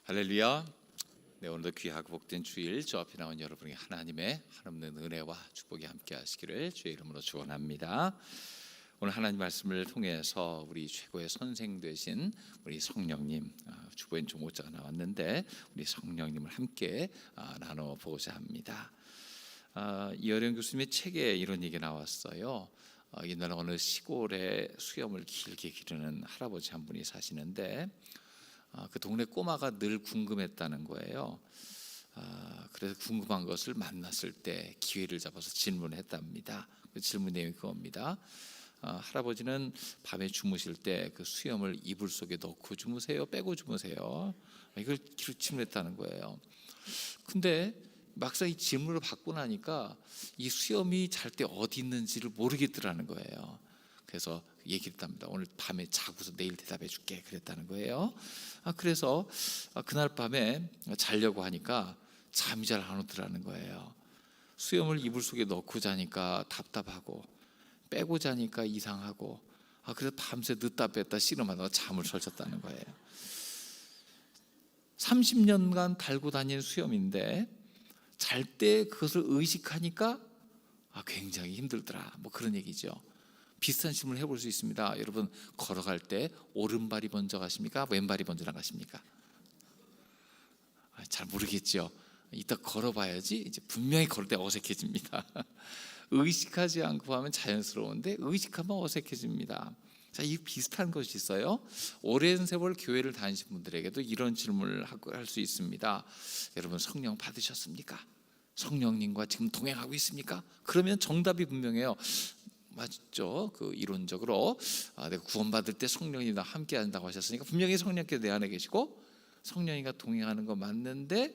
할렐루야. 네, 오늘도 귀하고 복된 주일 주 앞에 나온 여러분에게 하나님의 한없는 은혜와 축복이 함께 하시기를 주의 이름으로 축원합니다. 오늘 하나님 말씀을 통해서 우리 최고의 선생 되신 우리 성령님, 주보엔 좀 오자가 나왔는데 우리 성령님을 함께 나눠보고자 합니다. 이어령 교수님의 책에 이런 얘기 나왔어요. 옛날에 어느 시골에 수염을 길게 기르는 할아버지 한 분이 사시는데 그 동네 꼬마가 늘 궁금했다는 거예요. 그래서 궁금한 것을 만났을 때 기회를 잡아서 질문했답니다. 그 질문 내용이 그겁니다. 할아버지는 밤에 주무실 때 그 수염을 이불 속에 넣고 주무세요? 빼고 주무세요? 이걸 질문했다는 거예요. 근데 막상 이 질문을 받고 나니까 이 수염이 잘 때 어디 있는지를 모르겠더라는 거예요. 그래서 얘기를 했답니다. 오늘 밤에 자고서 내일 대답해 줄게 그랬다는 거예요. 그래서 그날 밤에 자려고 하니까 잠이 잘 안 오더라는 거예요. 수염을 이불 속에 넣고 자니까 답답하고 빼고 자니까 이상하고 그래서 밤새 늦다 뺐다 씨름하다가 잠을 설쳤다는 거예요. 30년간 달고 다닌 수염인데 잘 때 그것을 의식하니까 굉장히 힘들더라, 뭐 그런 얘기죠. 비슷한 질문을 해볼 수 있습니다. 여러분, 걸어갈 때 오른발이 먼저 가십니까? 왼발이 먼저 나가십니까? 잘 모르겠죠. 이따 걸어봐야지 이제 분명히 걸을 때 어색해집니다. 의식하지 않고 하면 자연스러운데 의식하면 어색해집니다. 자, 이 비슷한 것이 있어요. 오랜 세월 교회를 다니신 분들에게도 이런 질문을 할 수 있습니다. 여러분, 성령 받으셨습니까? 성령님과 지금 동행하고 있습니까? 그러면 정답이 분명해요. 맞죠? 그 이론적으로 내가 구원받을 때 성령님과 함께 한다고 하셨으니까 분명히 성령께서 내 안에 계시고 성령님과 동행하는 거 맞는데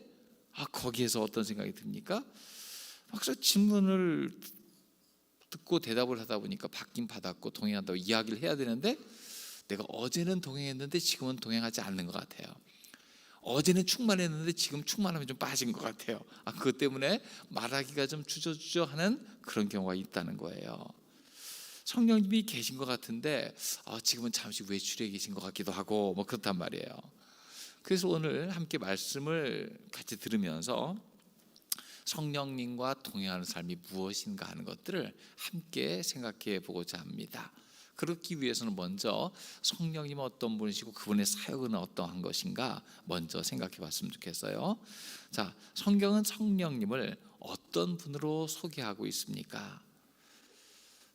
거기에서 어떤 생각이 듭니까? 막상 질문을 듣고 대답을 하다 보니까 받긴 받았고 동행한다고 이야기를 해야 되는데 내가 어제는 동행했는데 지금은 동행하지 않는 것 같아요. 어제는 충만했는데 지금 충만함이 좀 빠진 것 같아요. 그것 때문에 말하기가 좀 주저주저하는 그런 경우가 있다는 거예요. 성령님이 계신 것 같은데 지금은 잠시 외출해 계신 것 같기도 하고 뭐 그렇단 말이에요. 그래서 오늘 함께 말씀을 같이 들으면서 성령님과 동행하는 삶이 무엇인가 하는 것들을 함께 생각해 보고자 합니다. 그렇기 위해서는 먼저 성령님은 어떤 분이시고 그분의 사역은 어떠한 것인가 먼저 생각해 봤으면 좋겠어요. 자, 성경은 성령님을 어떤 분으로 소개하고 있습니까?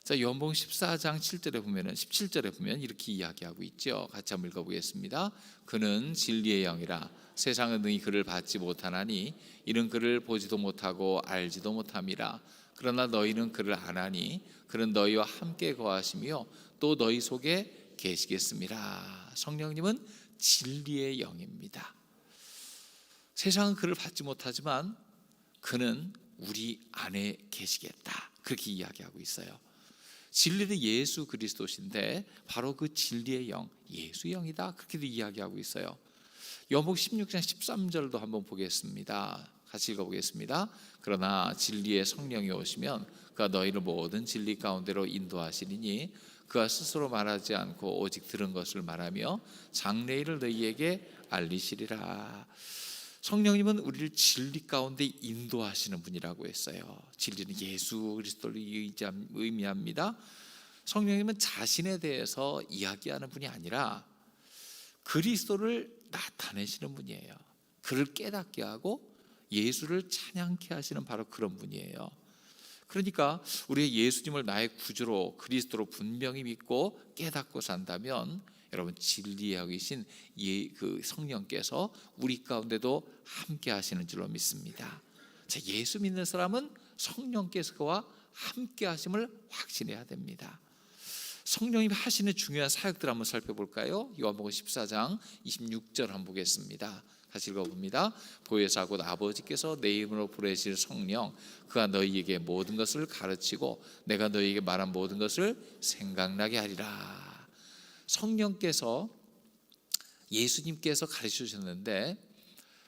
자, 요한복음 14장 17절에 보면 이렇게 이야기하고 있죠. 같이 한번 읽어보겠습니다. 그는 진리의 영이라 세상은 능히 그를 받지 못하나니 이는 그를 보지도 못하고 알지도 못함이라. 그러나 너희는 그를 아나니 그는 너희와 함께 거하시며 또 너희 속에 계시겠습니다. 성령님은 진리의 영입니다. 세상은 그를 받지 못하지만 그는 우리 안에 계시겠다, 그렇게 이야기하고 있어요. 진리는 예수 그리스도신데 바로 그 진리의 영, 예수의 영이다, 그렇게도 이야기하고 있어요. 요한복음 16장 13절도 한번 보겠습니다. 같이 읽어보겠습니다. 그러나 진리의 성령이 오시면 그가 너희를 모든 진리 가운데로 인도하시리니 그가 스스로 말하지 않고 오직 들은 것을 말하며 장래일을 너희에게 알리시리라. 성령님은 우리를 진리 가운데 인도하시는 분이라고 했어요. 진리는 예수 그리스도를 의미합니다. 성령님은 자신에 대해서 이야기하는 분이 아니라 그리스도를 나타내시는 분이에요. 그를 깨닫게 하고 예수를 찬양케 하시는 바로 그런 분이에요. 그러니까 우리가 예수님을 나의 구주로 그리스도로 분명히 믿고 깨닫고 산다면 여러분, 진리하고 계신 그 성령께서 우리 가운데도 함께 하시는 줄로 믿습니다. 자, 예수 믿는 사람은 성령께서 그와 함께 하심을 확신해야 됩니다. 성령님이 하시는 중요한 사역들 한번 살펴볼까요? 요한복음 14장 26절 한번 보겠습니다. 같이 읽어봅니다. 보혜사 곧 아버지께서 내 이름으로 보내실 성령 그가 너희에게 모든 것을 가르치고 내가 너희에게 말한 모든 것을 생각나게 하리라. 성령께서, 예수님께서 가르쳐 주셨는데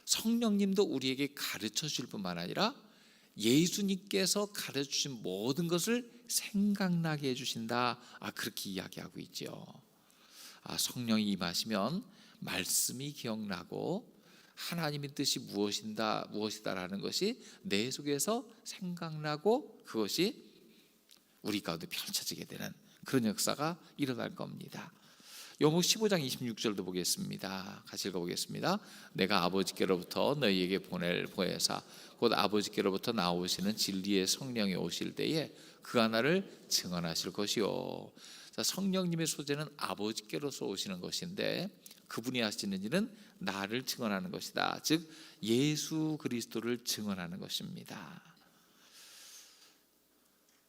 성령님도 우리에게 가르쳐 줄 뿐만 아니라 예수님께서 가르쳐 주신 모든 것을 생각나게 해주신다, 그렇게 이야기하고 있죠. 성령이 임하시면 말씀이 기억나고 하나님의 뜻이 무엇이다라는 것이 내 속에서 생각나고 그것이 우리 가운데 펼쳐지게 되는 그런 역사가 일어날 겁니다. 요목 15장 26절도 보겠습니다. 같이 읽어보겠습니다. 내가 아버지께로부터 너희에게 보혜사 곧 아버지께로부터 나오시는 진리의 성령이 오실 때에 그가 나를 증언하실 것이요. 자, 성령님의 소재는 아버지께로서 오시는 것인데 그분이 하시는 일은 나를 증언하는 것이다. 즉 예수 그리스도를 증언하는 것입니다.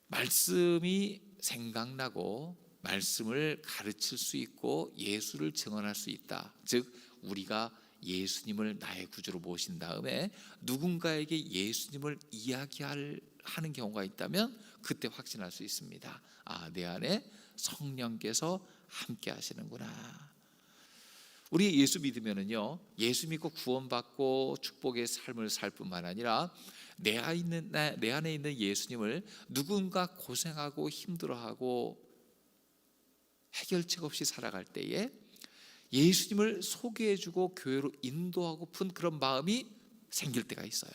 말씀이 생각나고 말씀을 가르칠 수 있고 예수를 증언할 수 있다. 즉 우리가 예수님을 나의 구주로 모신 다음에 누군가에게 예수님을 이야기하는 경우가 있다면 그때 확신할 수 있습니다. 아, 내 안에 성령께서 함께 하시는구나. 우리 예수 믿으면은요, 예수 믿고 구원받고 축복의 삶을 살 뿐만 아니라 내 안에 있는 예수님을 누군가 고생하고 힘들어하고 해결책 없이 살아갈 때에 예수님을 소개해주고 교회로 인도하고픈 그런 마음이 생길 때가 있어요.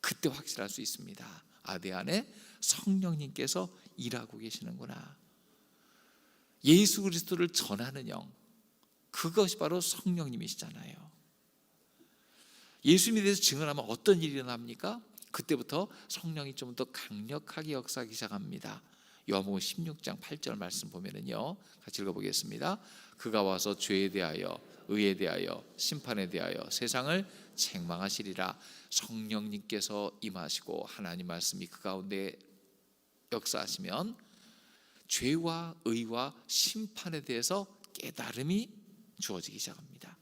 그때 확실할 수 있습니다. 아, 내 안에 성령님께서 일하고 계시는구나. 예수 그리스도를 전하는 영, 그것이 바로 성령님이시잖아요. 예수님에 대해서 증언하면 어떤 일이 일어납니까? 그때부터 성령이 좀 더 강력하게 역사하기 시작합니다. 요한복음 16장 8절 말씀 보면은요, 같이 읽어보겠습니다. 그가 와서 죄에 대하여 의에 대하여 심판에 대하여 세상을 책망하시리라. 성령님께서 임하시고 하나님 말씀이 그 가운데 역사하시면 죄와 의와 심판에 대해서 깨달음이 주어지기 시작합니다.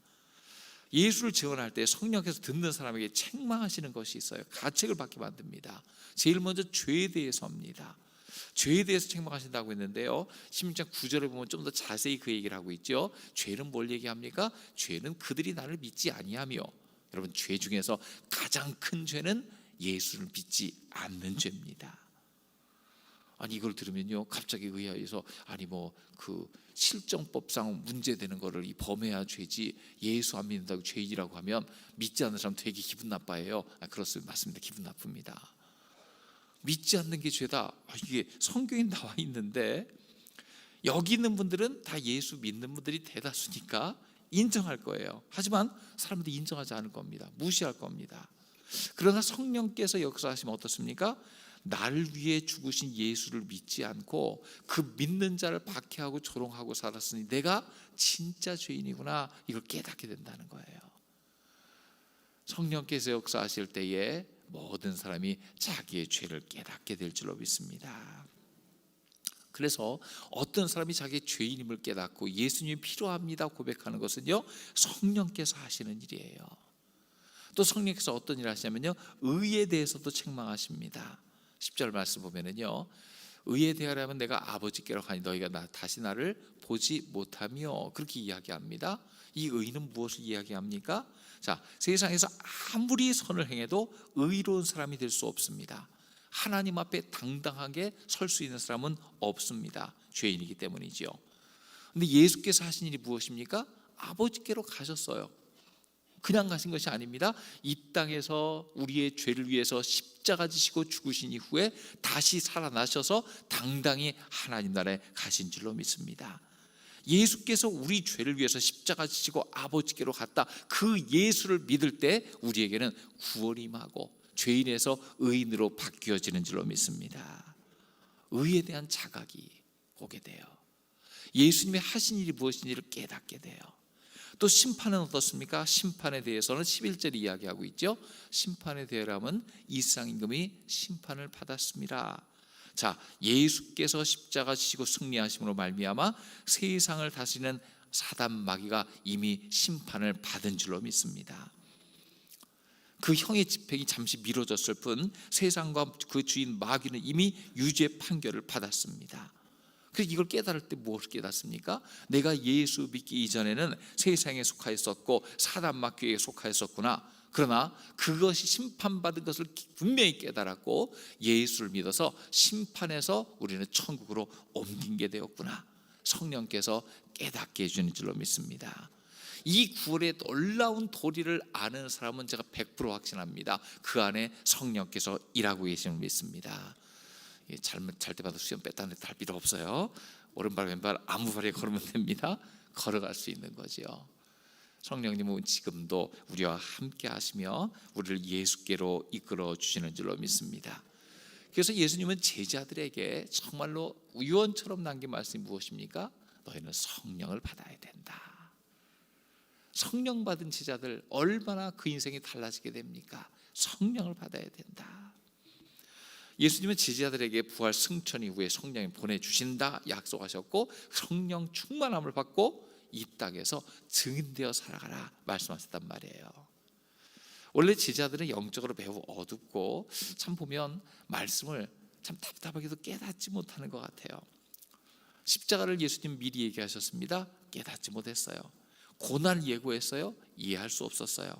예수를 증언할 때 성령께서 듣는 사람에게 책망하시는 것이 있어요. 가책을 받게 만듭니다. 제일 먼저 죄에 대해서 합니다. 죄에 대해서 책망하신다고 했는데요, 16장 9절에 보면 좀 더 자세히 그 얘기를 하고 있죠. 죄는 뭘 얘기합니까? 죄는 그들이 나를 믿지 아니하며, 여러분 죄 중에서 가장 큰 죄는 예수를 믿지 않는 죄입니다. 아니 이걸 들으면요, 갑자기 의아해서 아니 뭐 그 실정법상 문제되는 거를 이 범해야 죄지 예수 안 믿는다고 죄이라고 하면 믿지 않는 사람 되게 기분 나빠해요. 그렇습니다. 맞습니다. 기분 나쁩니다. 믿지 않는 게 죄다. 이게 성경에 나와 있는데 여기 있는 분들은 다 예수 믿는 분들이 대다수니까 인정할 거예요. 하지만 사람들이 인정하지 않을 겁니다. 무시할 겁니다. 그러나 성령께서 역사하시면 어떻습니까? 나를 위해 죽으신 예수를 믿지 않고 그 믿는 자를 박해하고 조롱하고 살았으니 내가 진짜 죄인이구나, 이걸 깨닫게 된다는 거예요. 성령께서 역사하실 때에 모든 사람이 자기의 죄를 깨닫게 될 줄로 믿습니다. 그래서 어떤 사람이 자기의 죄인임을 깨닫고 예수님이 필요합니다 고백하는 것은요, 성령께서 하시는 일이에요. 또 성령께서 어떤 일을 하시냐면요, 의에 대해서도 책망하십니다. 10절 말씀 보면은요, 의에 대하려면 내가 아버지께로 가니 너희가 다시 나를 보지 못하며, 그렇게 이야기합니다. 이 의는 무엇을 이야기합니까? 자, 세상에서 아무리 선을 행해도 의로운 사람이 될 수 없습니다. 하나님 앞에 당당하게 설 수 있는 사람은 없습니다. 죄인이기 때문이죠. 근데 예수께서 하신 일이 무엇입니까? 아버지께로 가셨어요. 그냥 가신 것이 아닙니다. 이 땅에서 우리의 죄를 위해서 십자가 지시고 죽으신 이후에 다시 살아나셔서 당당히 하나님 나라에 가신 줄로 믿습니다. 예수께서 우리 죄를 위해서 십자가 지시고 아버지께로 갔다. 그 예수를 믿을 때 우리에게는 구원이 임하고 죄인에서 의인으로 바뀌어지는 줄로 믿습니다. 의에 대한 자각이 오게 돼요. 예수님이 하신 일이 무엇인지를 깨닫게 돼요. 또 심판은 어떻습니까? 심판에 대해서는 11절이 이야기하고 있죠. 심판에 대하여는 이 세상 임금이 심판을 받았습니다. 자, 예수께서 십자가 지시고 승리하심으로 말미암아 세상을 다스리는 사단 마귀가 이미 심판을 받은 줄로 믿습니다. 그 형의 집행이 잠시 미뤄졌을 뿐 세상과 그 주인 마귀는 이미 유죄 판결을 받았습니다. 그래서 이걸 깨달을 때 무엇을 깨닫습니까? 내가 예수 믿기 이전에는 세상에 속하였었고 사단 마귀에게 속하였었구나. 그러나 그것이 심판받은 것을 분명히 깨달았고 예수를 믿어서 심판해서 우리는 천국으로 옮긴 게 되었구나. 성령께서 깨닫게 해주는 줄로 믿습니다. 이 구원의 놀라운 도리를 아는 사람은 제가 100% 확신합니다. 그 안에 성령께서 일하고 계심을 믿습니다. 잘 때마다 수염 뺐다는 데 할 필요 없어요. 오른발 왼발 아무 발에 걸으면 됩니다. 걸어갈 수 있는 거죠. 성령님은 지금도 우리와 함께 하시며 우리를 예수께로 이끌어 주시는 줄로 믿습니다. 그래서 예수님은 제자들에게 정말로 유언처럼 남긴 말씀이 무엇입니까? 너희는 성령을 받아야 된다. 성령 받은 제자들 얼마나 그 인생이 달라지게 됩니까? 성령을 받아야 된다. 예수님은 제자들에게 부활 승천 이후에 성령이 보내주신다 약속하셨고, 성령 충만함을 받고 이 땅에서 증인되어 살아가라 말씀하셨단 말이에요. 원래 제자들은 영적으로 매우 어둡고 참 보면 말씀을 참 답답하게도 깨닫지 못하는 것 같아요. 십자가를 예수님 미리 얘기하셨습니다. 깨닫지 못했어요. 고난을 예고했어요. 이해할 수 없었어요.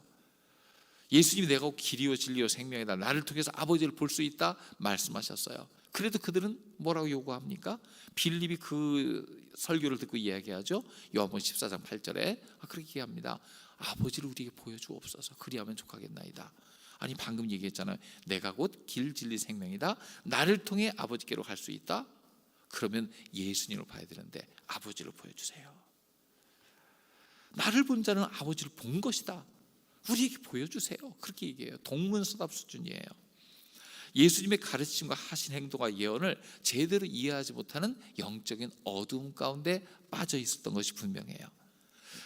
예수님이 내가 길이요 진리요 생명이다, 나를 통해서 아버지를 볼 수 있다 말씀하셨어요. 그래도 그들은 뭐라고 요구합니까? 빌립이 그 설교를 듣고 이야기하죠. 요한복음 14장 8절에 그렇게 얘기합니다. 아버지를 우리에게 보여주옵소서. 그리하면 족하겠나이다. 아니 방금 얘기했잖아요. 내가 곧 길 진리 생명이다, 나를 통해 아버지께로 갈 수 있다. 그러면 예수님을 봐야 되는데 아버지를 보여주세요. 나를 본 자는 아버지를 본 것이다, 우리에게 보여주세요. 그렇게 얘기해요. 동문서답 수준이에요. 예수님의 가르침과 하신 행동과 예언을 제대로 이해하지 못하는 영적인 어두움 가운데 빠져 있었던 것이 분명해요.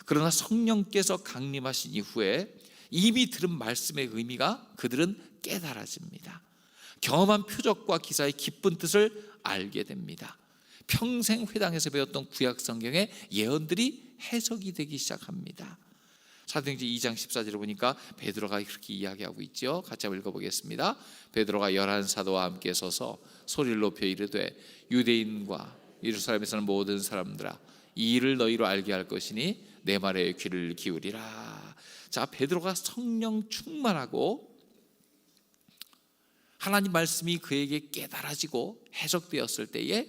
그러나 성령께서 강림하신 이후에 이미 들은 말씀의 의미가 그들은 깨달아집니다. 경험한 표적과 기사의 기쁜 뜻을 알게 됩니다. 평생 회당에서 배웠던 구약 성경의 예언들이 해석이 되기 시작합니다. 사도행전 2장 14절에 보니까 베드로가 그렇게 이야기하고 있죠. 같이 한번 읽어보겠습니다. 베드로가 11사도와 함께 서서 소리를 높여 이르되 유대인과 예루살렘에 사는 모든 사람들아, 이 일을 너희로 알게 할 것이니 내 말에 귀를 기울이라. 자, 베드로가 성령 충만하고 하나님 말씀이 그에게 깨달아지고 해석되었을 때에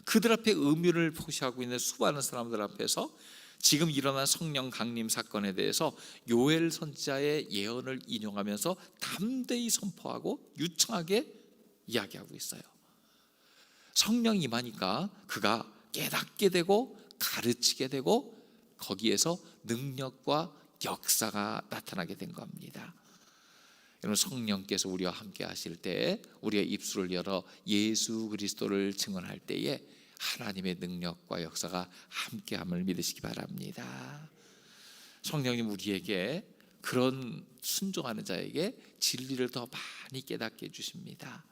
그들 앞에 음유를 포시하고 있는 수많은 사람들 앞에서 지금 일어난 성령 강림 사건에 대해서 요엘 선지자의 예언을 인용하면서 담대히 선포하고 유창하게 이야기하고 있어요. 성령이 임하니까 그가 깨닫게 되고 가르치게 되고 거기에서 능력과 역사가 나타나게 된 겁니다. 여러분, 성령께서 우리와 함께 하실 때 우리의 입술을 열어 예수 그리스도를 증언할 때에 하나님의 능력과 역사가 함께함을 믿으시기 바랍니다. 성령님 우리에게 그런 순종하는 자에게 진리를 더 많이 깨닫게 해주십니다.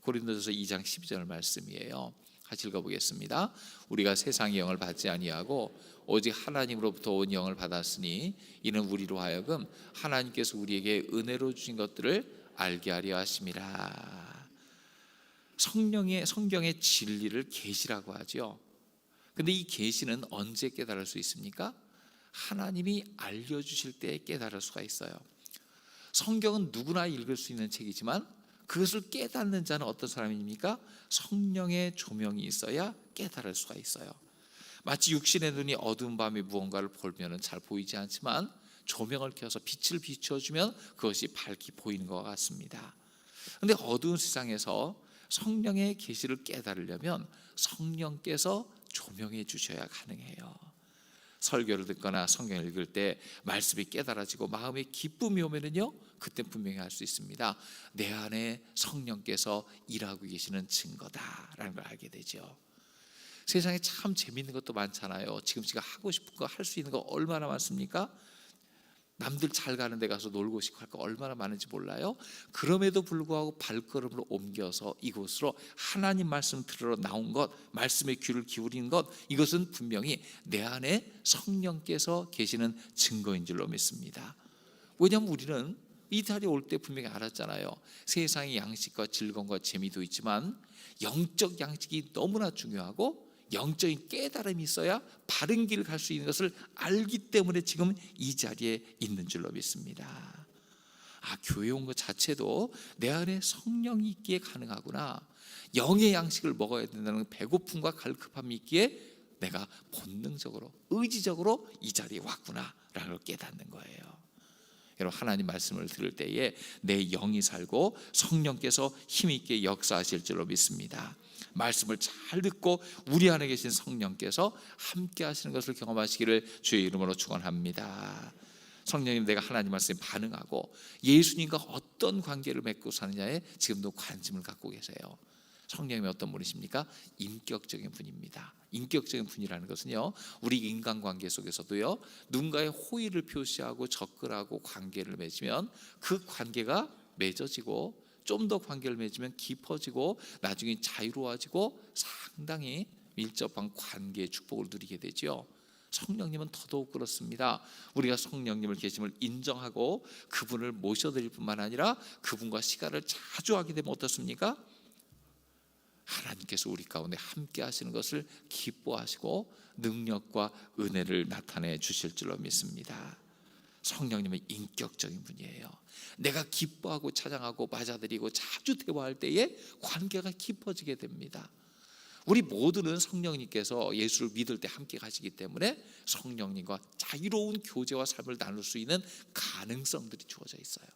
고린도전서 2장 12절 말씀이에요. 같이 읽어보겠습니다. 우리가 세상의 영을 받지 아니하고 오직 하나님으로부터 온 영을 받았으니 이는 우리로 하여금 하나님께서 우리에게 은혜로 주신 것들을 알게 하려 하심이라. 성경의 진리를 계시라고 하죠. 근데 이 계시는 언제 깨달을 수 있습니까? 하나님이 알려주실 때 깨달을 수가 있어요. 성경은 누구나 읽을 수 있는 책이지만 그것을 깨닫는 자는 어떤 사람입니까? 성령의 조명이 있어야 깨달을 수가 있어요. 마치 육신의 눈이 어두운 밤에 무언가를 보면 잘 보이지 않지만 조명을 켜서 빛을 비춰주면 그것이 밝게 보이는 것 같습니다. 그런데 어두운 세상에서 성령의 계시를 깨달으려면 성령께서 조명해 주셔야 가능해요. 설교를 듣거나 성경을 읽을 때 말씀이 깨달아지고 마음에 기쁨이 오면은요, 그때 분명히 알 수 있습니다. 내 안에 성령께서 일하고 계시는 증거다라는 걸 알게 되죠. 세상에 참 재밌는 것도 많잖아요. 지금 제가 하고 싶은 거, 할 수 있는 거 얼마나 많습니까? 남들 잘 가는 데 가서 놀고 싶고 할 거 얼마나 많은지 몰라요. 그럼에도 불구하고 발걸음을 옮겨서 이곳으로 하나님 말씀 들으러 나온 것, 말씀에 귀를 기울인 것, 이것은 분명히 내 안에 성령께서 계시는 증거인 줄로 믿습니다. 왜냐하면 우리는 이 자리에 올 때 분명히 알았잖아요. 세상의 양식과 즐거움과 재미도 있지만 영적 양식이 너무나 중요하고 영적인 깨달음이 있어야 바른 길을 갈 수 있는 것을 알기 때문에 지금 이 자리에 있는 줄로 믿습니다. 교회 온 것 자체도 내 안에 성령이 있기에 가능하구나, 영의 양식을 먹어야 된다는 배고픔과 갈급함이 있기에 내가 본능적으로 의지적으로 이 자리에 왔구나라는 걸 깨닫는 거예요. 여러분, 하나님 말씀을 들을 때에 내 영이 살고 성령께서 힘있게 역사하실 줄로 믿습니다. 말씀을 잘 듣고 우리 안에 계신 성령께서 함께 하시는 것을 경험하시기를 주의 이름으로 축원합니다. 성령님, 내가 하나님 말씀에 반응하고 예수님과 어떤 관계를 맺고 사느냐에 지금도 관심을 갖고 계세요. 성령님이 어떤 분이십니까? 인격적인 분입니다. 인격적인 분이라는 것은요, 우리 인간관계 속에서도요, 누군가의 호의를 표시하고 접근하고 관계를 맺으면 그 관계가 맺어지고 좀 더 관계를 맺으면 깊어지고 나중에 자유로워지고 상당히 밀접한 관계의 축복을 누리게 되죠. 성령님은 더더욱 그렇습니다. 우리가 성령님을 계심을 인정하고 그분을 모셔드릴 뿐만 아니라 그분과 시간을 자주 하게 되면 어떻습니까? 하나님께서 우리 가운데 함께 하시는 것을 기뻐하시고 능력과 은혜를 나타내 주실 줄로 믿습니다. 성령님은 인격적인 분이에요. 내가 기뻐하고 찬양하고 맞아들이고 자주 대화할 때에 관계가 깊어지게 됩니다. 우리 모두는 성령님께서 예수를 믿을 때 함께 가시기 때문에 성령님과 자유로운 교제와 삶을 나눌 수 있는 가능성들이 주어져 있어요.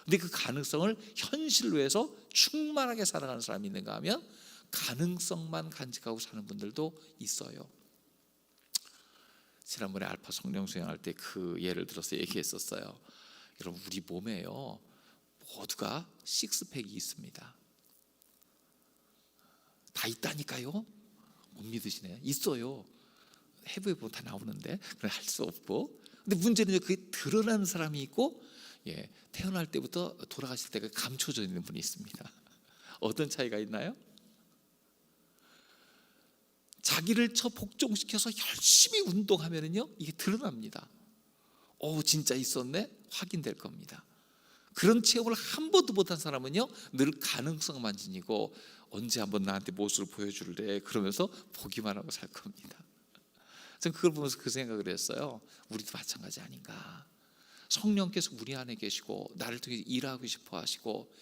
근데 그 가능성을 현실로 해서 충만하게 살아가는 사람이 있는가 하면 가능성만 간직하고 사는 분들도 있어요. 지난번에 알파 성령 수행할 때 그 예를 들어서 얘기했었어요. 여러분, 우리 몸에요, 모두가 식스팩이 있습니다. 다 있다니까요. 못 믿으시네. 있어요. 해부에 보면 다 나오는데 그걸 할 수 없고. 근데 문제는 그게 드러나는 사람이 있고, 태어날 때부터 돌아가실 때가 감춰져 있는 분이 있습니다. 어떤 차이가 있나요? 자기를 복종시켜서 열심히 운동하면은요, 이게 드러납니다. 진짜 있었네? 확인될 겁니다. 그런 체험을 한 번도 못한 사람은요, 늘 가능성만 지니고 언제 한번 나한테 모습을 보여줄래? 그러면서 보기만 하고 살 겁니다. 저는 그걸 보면서 그 생각을 했어요. 우리도 마찬가지 아닌가. 성령께서 우리 안에 계시고 나를 통해 일하고 싶어 하시고,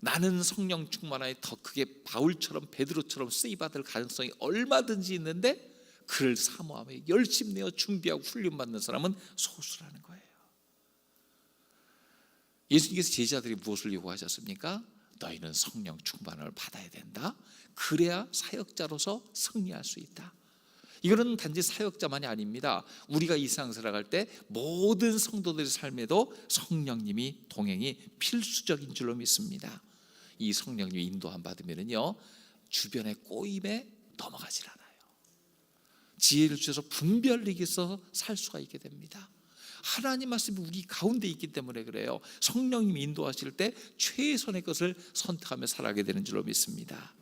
나는 성령 충만하에 더 크게 바울처럼 베드로처럼 쓰임받을 가능성이 얼마든지 있는데 그를 사모하며 열심히 내어 준비하고 훈련받는 사람은 소수라는 거예요. 예수님께서 제자들이 무엇을 요구하셨습니까? 너희는 성령 충만을 받아야 된다. 그래야 사역자로서 승리할 수 있다. 이거는 단지 사역자만이 아닙니다. 우리가 이 세상 살아갈 때 모든 성도들의 삶에도 성령님이 동행이 필수적인 줄로 믿습니다. 이 성령님이 인도함 받으면요, 주변의 꼬임에 넘어가질 않아요. 지혜를 주셔서 분별력이 있어서 살 수가 있게 됩니다. 하나님 말씀이 우리 가운데 있기 때문에 그래요. 성령님이 인도하실 때 최선의 것을 선택하며 살아가게 되는 줄로 믿습니다.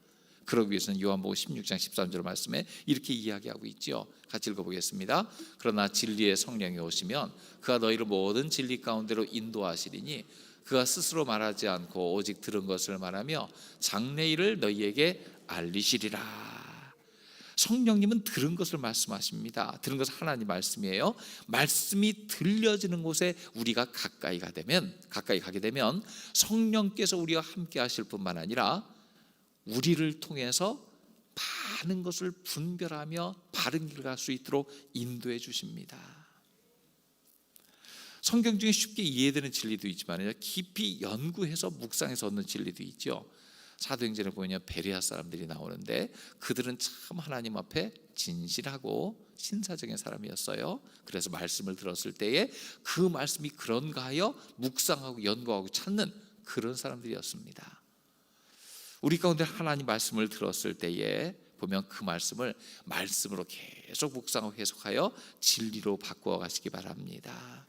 그러기 위해서는 요한복음 16장 13절 말씀에 이렇게 이야기하고 있죠. 같이 읽어보겠습니다. 그러나 진리의 성령이 오시면 그가 너희를 모든 진리 가운데로 인도하시리니 그가 스스로 말하지 않고 오직 들은 것을 말하며 장래일을 너희에게 알리시리라. 성령님은 들은 것을 말씀하십니다. 들은 것은 하나님 말씀이에요. 말씀이 들려지는 곳에 우리가 가까이 가게 되면 성령께서 우리와 함께 하실 뿐만 아니라 우리를 통해서 많은 것을 분별하며 바른 길을 갈 수 있도록 인도해 주십니다. 성경 중에 쉽게 이해되는 진리도 있지만 깊이 연구해서 묵상해서 얻는 진리도 있죠. 사도행전에 보면 베레아 사람들이 나오는데 그들은 참 하나님 앞에 진실하고 신사적인 사람이었어요. 그래서 말씀을 들었을 때에 그 말씀이 그런가 하여 묵상하고 연구하고 찾는 그런 사람들이었습니다. 우리 가운데 하나님 말씀을 들었을 때에 보면 그 말씀을 말씀으로 계속 묵상하고 해석하여 진리로 바꾸어 가시기 바랍니다.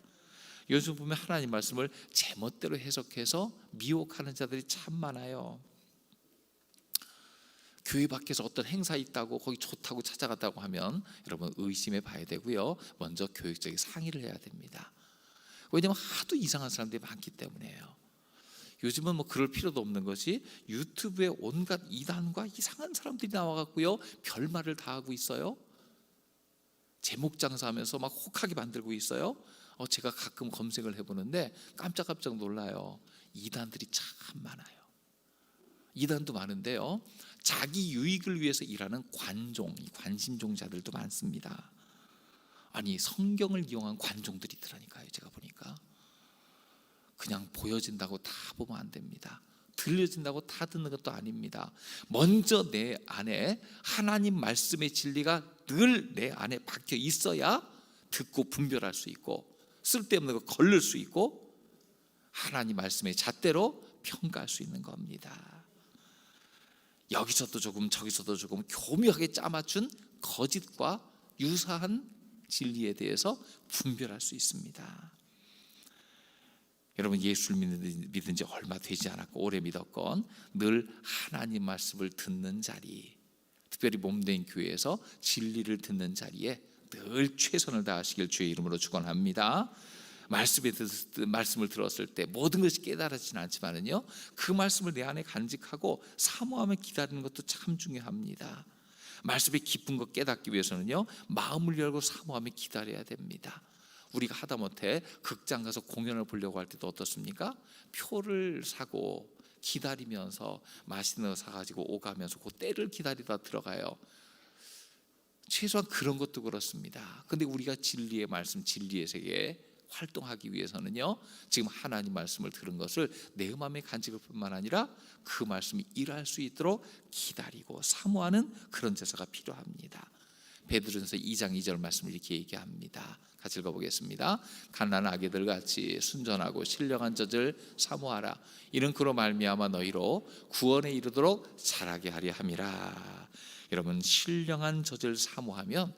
요즘 보면 하나님 말씀을 제멋대로 해석해서 미혹하는 자들이 참 많아요. 교회 밖에서 어떤 행사 있다고 거기 좋다고 찾아갔다고 하면 여러분 의심해 봐야 되고요. 먼저 교육적인 상의를 해야 됩니다. 왜냐하면 하도 이상한 사람들이 많기 때문에요. 요즘은 그럴 필요도 없는 것이 유튜브에 온갖 이단과 이상한 사람들이 나와갖고요, 별말을 다 하고 있어요. 제목 장사하면서 막 혹하게 만들고 있어요. 제가 가끔 검색을 해보는데 깜짝깜짝 놀라요. 이단들이 참 많아요. 이단도 많은데요, 자기 유익을 위해서 일하는 관종, 관심종자들도 많습니다. 아니, 성경을 이용한 관종들이 있더라니까요. 제가 보니까 그냥 보여진다고 다 보면 안 됩니다. 들려진다고 다 듣는 것도 아닙니다. 먼저 내 안에 하나님 말씀의 진리가 늘 내 안에 박혀 있어야 듣고 분별할 수 있고, 쓸데없는 거 걸릴 수 있고, 하나님 말씀의 잣대로 평가할 수 있는 겁니다. 여기서도 조금 저기서도 조금 교묘하게 짜맞춘 거짓과 유사한 진리에 대해서 분별할 수 있습니다. 여러분, 예수를 믿은 지 얼마 되지 않았고 오래 믿었건 늘 하나님 말씀을 듣는 자리, 특별히 몸된 교회에서 진리를 듣는 자리에 늘 최선을 다하시길 주의 이름으로 축원합니다. 말씀을 들었을 때 모든 것이 깨달아지는 않지만은요, 그 말씀을 내 안에 간직하고 사모하며 기다리는 것도 참 중요합니다. 말씀의 깊은 것 깨닫기 위해서는요, 마음을 열고 사모하며 기다려야 됩니다. 우리가 하다못해 극장 가서 공연을 보려고 할 때도 어떻습니까? 표를 사고 기다리면서 맛있는 거 사가지고 오가면서 그 때를 기다리다 들어가요. 최소한 그런 것도 그렇습니다. 근데 우리가 진리의 말씀, 진리의 세계에 활동하기 위해서는요, 지금 하나님 말씀을 들은 것을 내 마음에 간직할 뿐만 아니라 그 말씀이 일할 수 있도록 기다리고 사모하는 그런 제사가 필요합니다. 베드로전서 2장 2절 말씀을 이렇게 얘기합니다. 같이 읽어보겠습니다. 갓난아기 아기들 같이 순전하고 신령한 젖을 사모하라. 이는 그로 말미암아 너희로 구원에 이르도록 자라게 하려 함이라. 여러분, 신령한 젖을 사모하면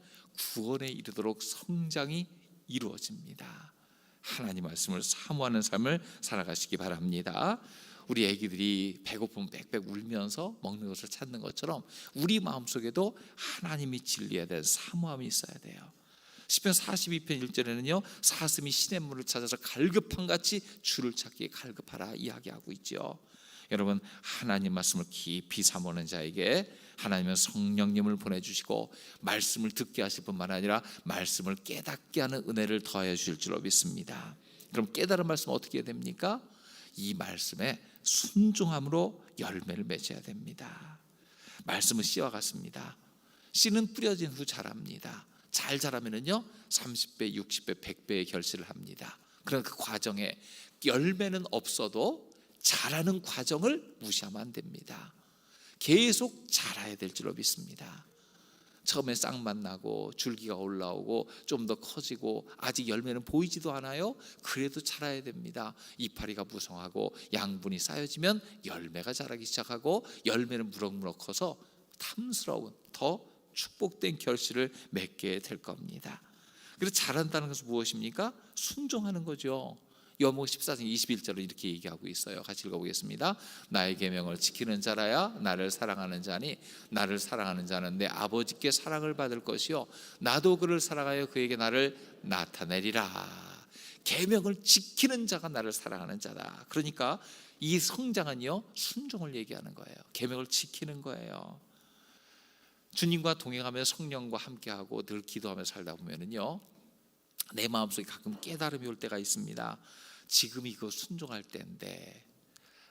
구원에 이르도록 성장이 이루어집니다. 하나님 말씀을 사모하는 삶을 살아가시기 바랍니다. 우리 아기들이 배고프면 빽빽 울면서 먹는 것을 찾는 것처럼 우리 마음속에도 하나님이 진리에 대한 사모함이 있어야 돼요. 시편 42편 1절에는요, 사슴이 시냇물을 찾아서 갈급함같이 주를 찾기에 갈급하라 이야기하고 있죠. 여러분, 하나님 말씀을 깊이 사모하는 자에게 하나님은 성령님을 보내주시고 말씀을 듣게 하실 뿐만 아니라 말씀을 깨닫게 하는 은혜를 더하여 주실 줄로 믿습니다. 그럼 깨달은 말씀은 어떻게 해야 됩니까? 이 말씀에 순종함으로 열매를 맺어야 됩니다. 말씀은 씨와 같습니다. 씨는 뿌려진 후 자랍니다. 잘 자라면은요 30배, 60배, 100배의 결실을 합니다. 그러나 그 과정에 열매는 없어도 자라는 과정을 무시하면 안 됩니다. 계속 자라야 될 줄로 믿습니다. 처음에 싹만 나고 줄기가 올라오고 좀 더 커지고 아직 열매는 보이지도 않아요. 그래도 자라야 됩니다. 이파리가 무성하고 양분이 쌓여지면 열매가 자라기 시작하고 열매는 무럭무럭 커서 탐스러운 더 축복된 결실을 맺게 될 겁니다. 그래서 자란다는 것은 무엇입니까? 순종하는 거죠. 요한복음 14장 21절을 이렇게 얘기하고 있어요. 같이 읽어보겠습니다. 나의 계명을 지키는 자라야 나를 사랑하는 자니 나를 사랑하는 자는 내 아버지께 사랑을 받을 것이요 나도 그를 사랑하여 그에게 나를 나타내리라. 계명을 지키는 자가 나를 사랑하는 자다. 그러니까 이 성장은요 순종을 얘기하는 거예요. 계명을 지키는 거예요. 주님과 동행하며 성령과 함께하고 늘 기도하며 살다 보면은요 내 마음속에 가끔 깨달음이 올 때가 있습니다. 지금 이거 순종할 때인데,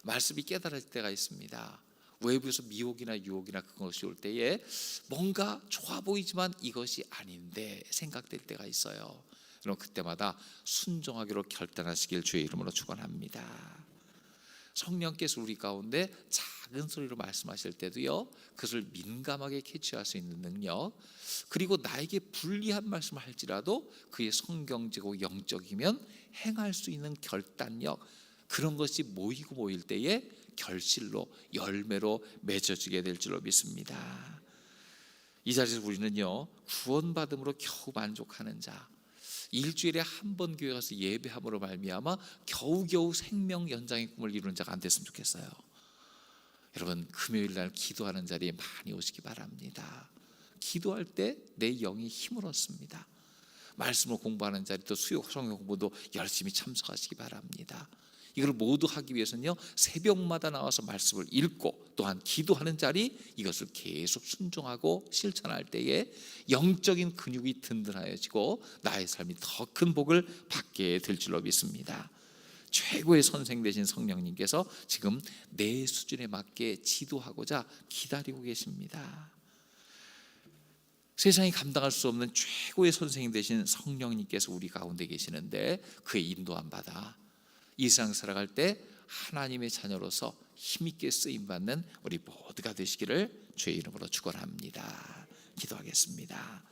말씀이 깨달을 때가 있습니다. 외부에서 미혹이나 유혹이나 그것이 올 때에 뭔가 좋아 보이지만 이것이 아닌데 생각될 때가 있어요. 그럼 그때마다 순종하기로 결단하시길 주의 이름으로 축원합니다. 성령께서 우리 가운데 작은 소리로 말씀하실 때도요 그것을 민감하게 캐치할 수 있는 능력, 그리고 나에게 불리한 말씀을 할지라도 그의 성경적이고 영적이면 행할 수 있는 결단력, 그런 것이 모이고 모일 때에 결실로 열매로 맺어지게 될 줄로 믿습니다. 이 자리에서 우리는요 구원받음으로 겨우 만족하는 자, 일주일에 한 번 교회 가서 예배함으로 말미암아 겨우겨우 생명 연장의 꿈을 이루는 자가 안 됐으면 좋겠어요. 여러분, 금요일 날 기도하는 자리에 많이 오시기 바랍니다. 기도할 때 내 영이 힘을 얻습니다. 말씀을 공부하는 자리, 또 수요 성경 공부도 열심히 참석하시기 바랍니다. 이걸 모두 하기 위해서는요 새벽마다 나와서 말씀을 읽고 또한 기도하는 자리, 이것을 계속 순종하고 실천할 때에 영적인 근육이 든든해지고 나의 삶이 더 큰 복을 받게 될 줄로 믿습니다. 최고의 선생 되신 성령님께서 지금 내 수준에 맞게 지도하고자 기다리고 계십니다. 세상이 감당할 수 없는 최고의 선생님 되신 성령님께서 우리 가운데 계시는데 그의 인도함 받아 이 세상 살아갈 때 하나님의 자녀로서 힘있게 쓰임받는 우리 모두가 되시기를 주의 이름으로 축원합니다. 기도하겠습니다.